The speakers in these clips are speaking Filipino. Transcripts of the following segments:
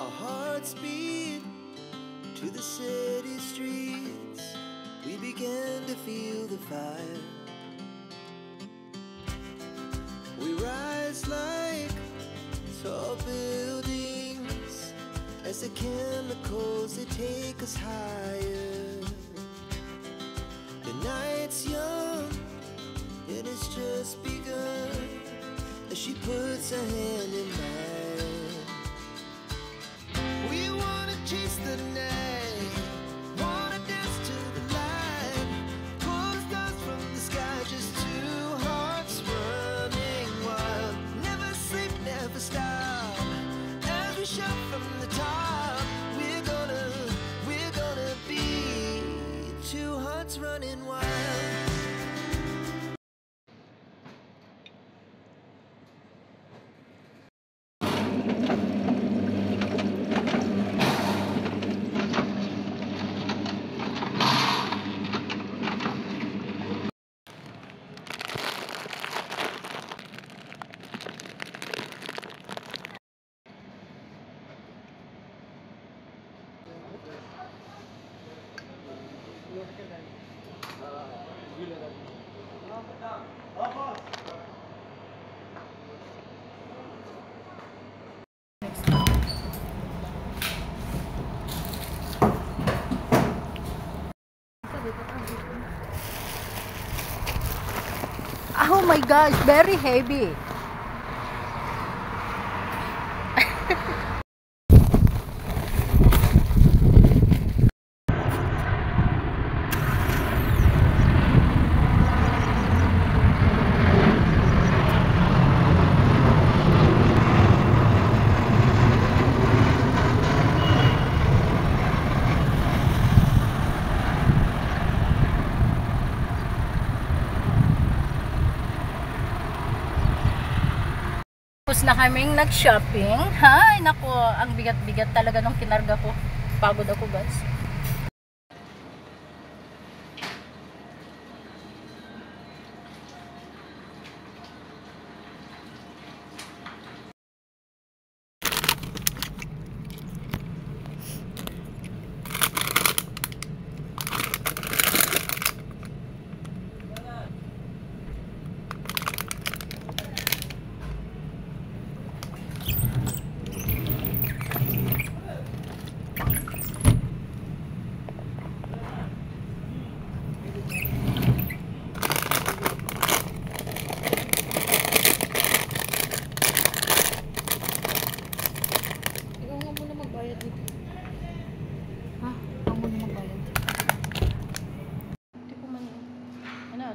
Our hearts beat to the city streets. We began to feel the fire. We rise like tall buildings as the chemicals they take us higher. The night's young, it has just begun as she puts her hand in mine. We wanna chase the night, wanna dance to the light, pull the stars from the sky, just two hearts running wild. Never sleep, never stop, as we shout from the top. We're gonna be two hearts running wild. Oh my gosh, very heavy. Tapos na kaming nag-shopping. Hay, nako, ang bigat-bigat talaga nung kinarga ko. Pagod ako, guys.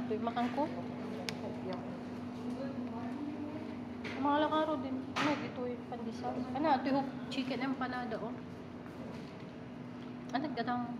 Ito'y makan ko. Mga lakaro din. Ano, ito'y pandesal. Ano, ito'y chicken empanada, oh. Ano, gadang.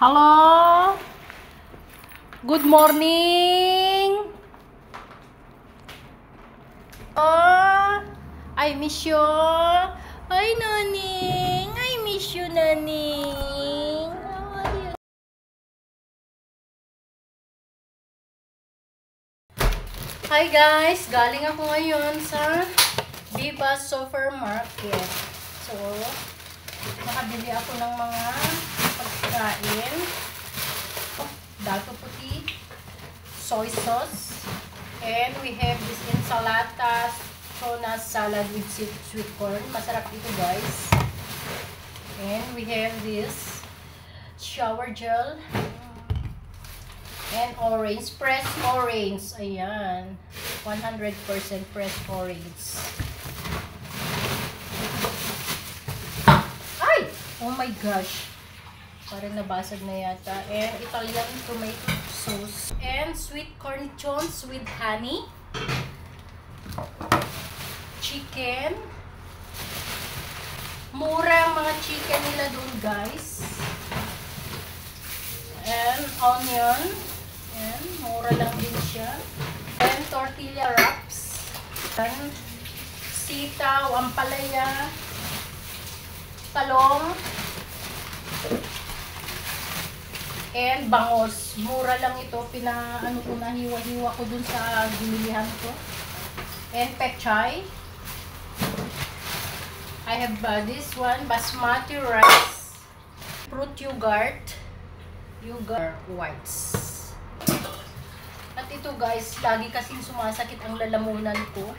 Hello. Good morning. Oh, I miss you. Hi, Naning. I miss you, Naning. How are you? Hi guys, galing ako ngayon sa Viva Supermarket. So, nakabili ako ng mga pagkain. Oh, dato puti, soy sauce, and we have this ensalada, tuna salad with sweet corn. Masarap ito, guys. And we have this shower gel and orange, pressed orange. Ayan, 100% pressed orange. my gosh. Parang nabasag na yata. And Italian tomato sauce. And sweet cornichons with honey. Chicken. Mura ang mga chicken nila doon, guys. And onion. And mura lang din siya. And tortilla wraps. And sitaw, ampalaya, talong, and bangos. Mura lang ito. Nahiwa-hiwa ko dun sa ginilihan ko. And pechay. I have this one, basmati rice, fruit yogurt whites. At ito guys, lagi kasing sumasakit ang lalamunan ko.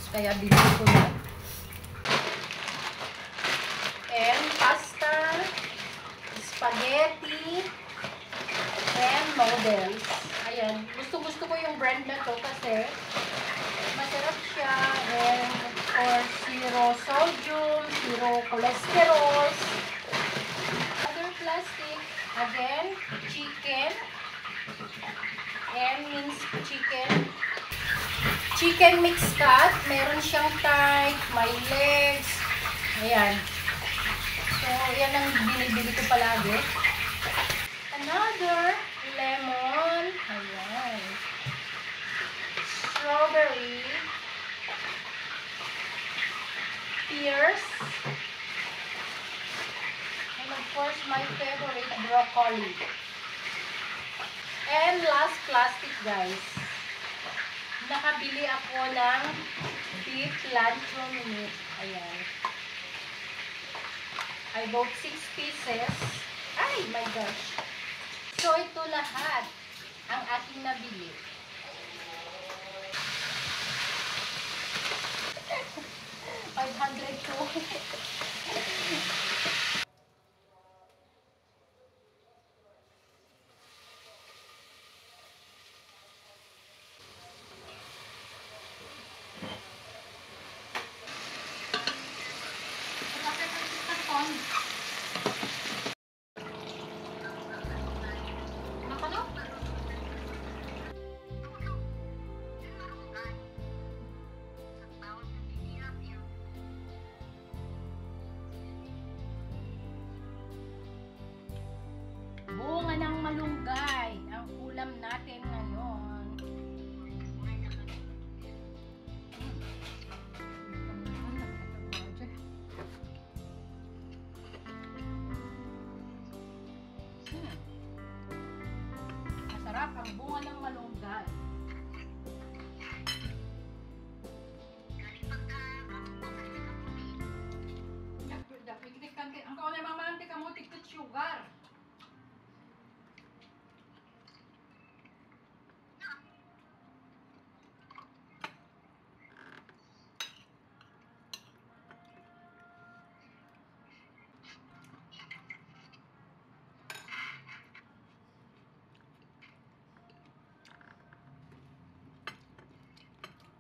Kaya bilhin ko na. And pasta, spaghetti, and noodles. Ayan. Gusto ko yung brand na to kasi masarap siya. And for zero sodium, zero cholesterol. Other plastic. Again, chicken. And minced chicken. Chicken mixed cut. Meron siyang thigh, may legs. Ayan. So, yan ang binibili ko palagi. Another lemon. Ayan. Strawberry. Pears. And of course, my favorite, broccoli. And last plastic, guys. Nakabili ako ng beef luncheon meat. Ayan. I bought 6 pieces. Ay, my gosh. So, ito lahat ang aking nabili. $502. Bunga ng malunggay ang ulam natin ngayon. Masarap ang bunga ng malunggay. Ang kaunay mamante ka mo tiktot sugar.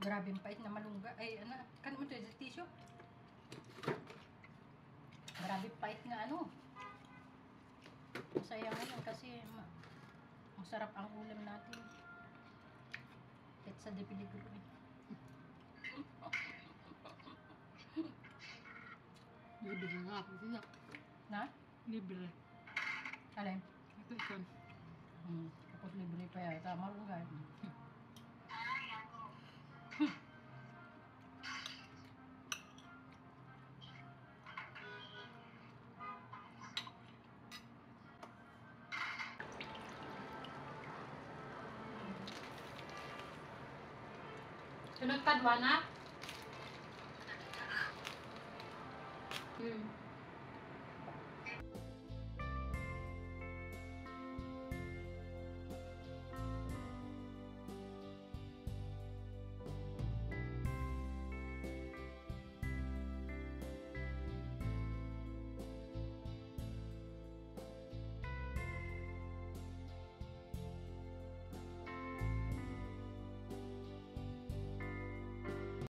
Grabe ang pait na malunggay. Ay, ano, kan mo ito, tissue? Grabe pait nga ano. Masaya ngayon kasi masarap ang ulam natin. Let's sa de peligro. Libre nga ako siya. Na? Libre. Alin? Ito ito. Tapos libre pa yata. Malunggay. Sunod ka, Dwana?